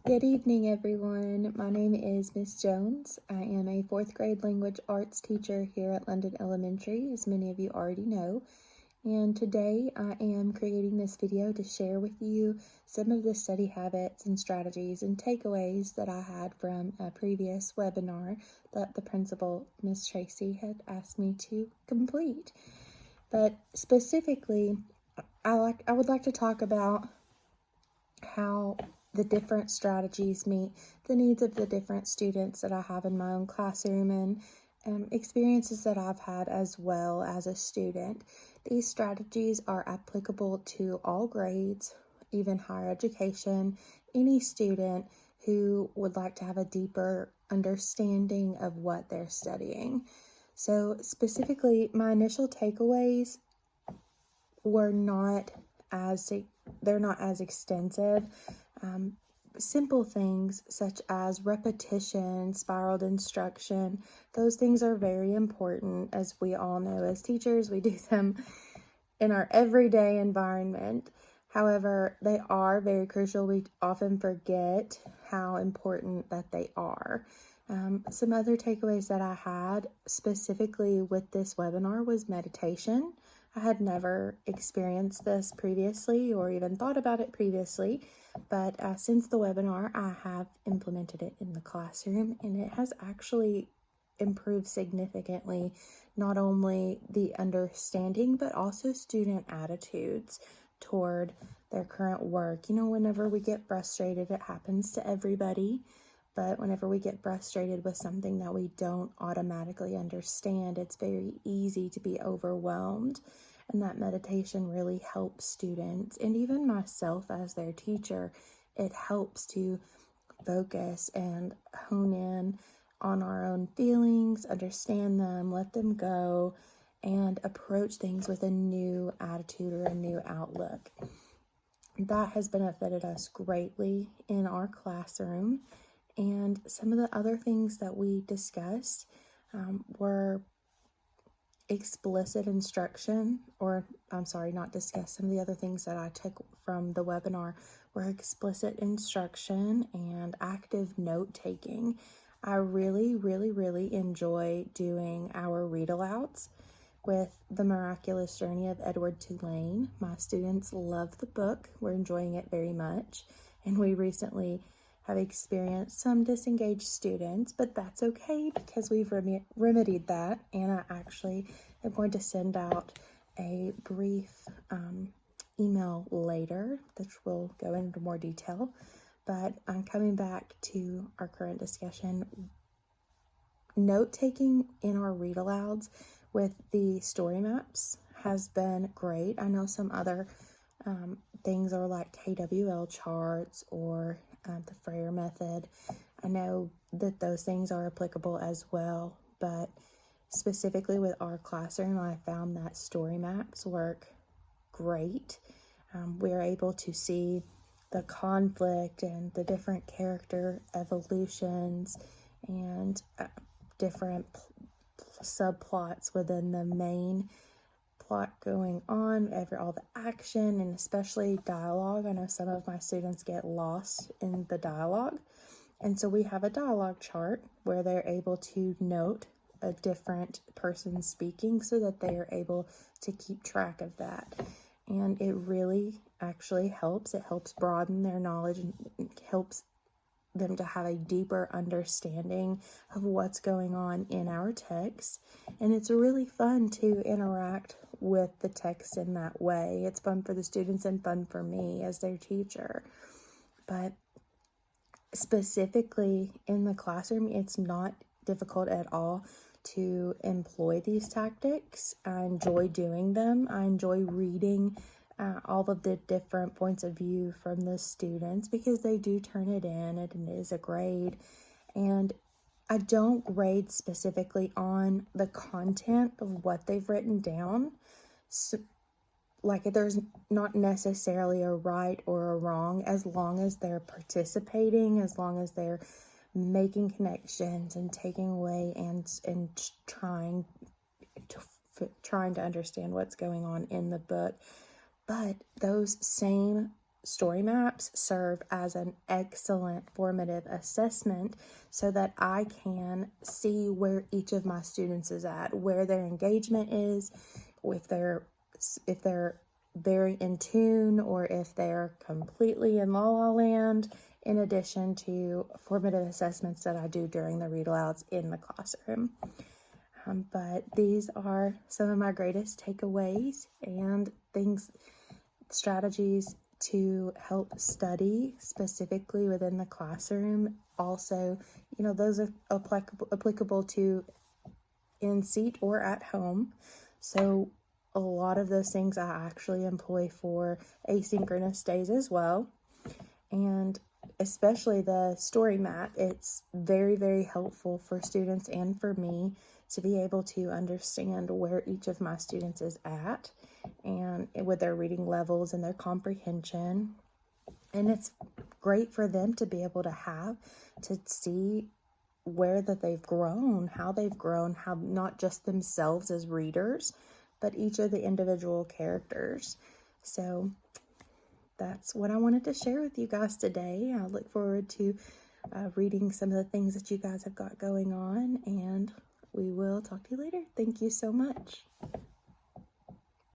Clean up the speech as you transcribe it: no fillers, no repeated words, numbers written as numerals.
Good evening, everyone. My name is Miss Jones. I am a 4th grade language arts teacher here at London Elementary, as many of you already know. And today I am creating this video to share with you some of the study habits and strategies and takeaways that I had from a previous webinar that the principal, Miss Tracy, had asked me to complete. But specifically, I would like to talk about how the different strategies meet the needs of the different students that I have in my own classroom and experiences that I've had as well as a student. These strategies are applicable to all grades, even higher education, any student who would like to have a deeper understanding of what they're studying. So specifically, my initial takeaways were they're not as extensive. Simple things such as repetition, spiraled instruction, those things are very important. As we all know as teachers, we do them in our everyday environment. However, they are very crucial. We often forget how important that they are. Some other takeaways that I had specifically with this webinar was meditation. I had never experienced this previously or even thought about it previously, but since the webinar, I have implemented it in the classroom, and it has actually improved significantly not only the understanding, but also student attitudes toward their current work. You know, whenever we get frustrated, it happens to everybody. But whenever we get frustrated with something that we don't automatically understand, it's very easy to be overwhelmed. And that meditation really helps students, and even myself as their teacher, it helps to focus and hone in on our own feelings, understand them, let them go, and approach things with a new attitude or a new outlook. That has benefited us greatly in our classroom. And some of the other things that we discussed were explicit instruction, not discussed. Some of the other things that I took from the webinar were explicit instruction and active note-taking. I really enjoy doing our read-alouds with The Miraculous Journey of Edward Tulane. My students love the book. We're enjoying it very much. And we recently have experienced some disengaged students, but that's okay because we've remedied that, and I actually am going to send out a brief email later that will go into more detail. But I'm coming back to our current discussion. Note-taking in our read-alouds with the story maps has been great. I know some other things are like KWL charts or the Frayer method. I know that those things are applicable as well, but specifically with our classroom, I found that story maps work great. We're able to see the conflict and the different character evolutions and different subplots within the main plot going on, all the action, and especially dialogue. I know some of my students get lost in the dialogue, and so we have a dialogue chart where they're able to note a different person speaking so that they are able to keep track of that. And it really actually helps. It helps broaden their knowledge and helps them to have a deeper understanding of what's going on in our text. And it's really fun to interact with the text in that way. It's fun for the students and fun for me as their teacher. But specifically in the classroom, it's not difficult at all to employ these tactics. I enjoy doing them. I enjoy reading all of the different points of view from the students because they do turn it in. It is a grade, and I don't grade specifically on the content of what they've written down. So, like, there's not necessarily a right or a wrong as long as they're participating, as long as they're making connections and taking away and trying to understand what's going on in the book. But those same story maps serve as an excellent formative assessment so that I can see where each of my students is at, where their engagement is, if they're very in tune or if they're completely in la la land, in addition to formative assessments that I do during the read alouds in the classroom. But these are some of my greatest takeaways and strategies to help study specifically within the classroom. Also, those are applicable to in seat or at home. So a lot of those things I actually employ for asynchronous days as well. And especially the story map, it's very, very helpful for students and for me to be able to understand where each of my students is at and with their reading levels and their comprehension. And it's great for them to be able to see where that they've grown, how not just themselves as readers, but each of the individual characters. So that's what I wanted to share with you guys today. I look forward to reading some of the things that you guys have got going on, and we will talk to you later. Thank you so much.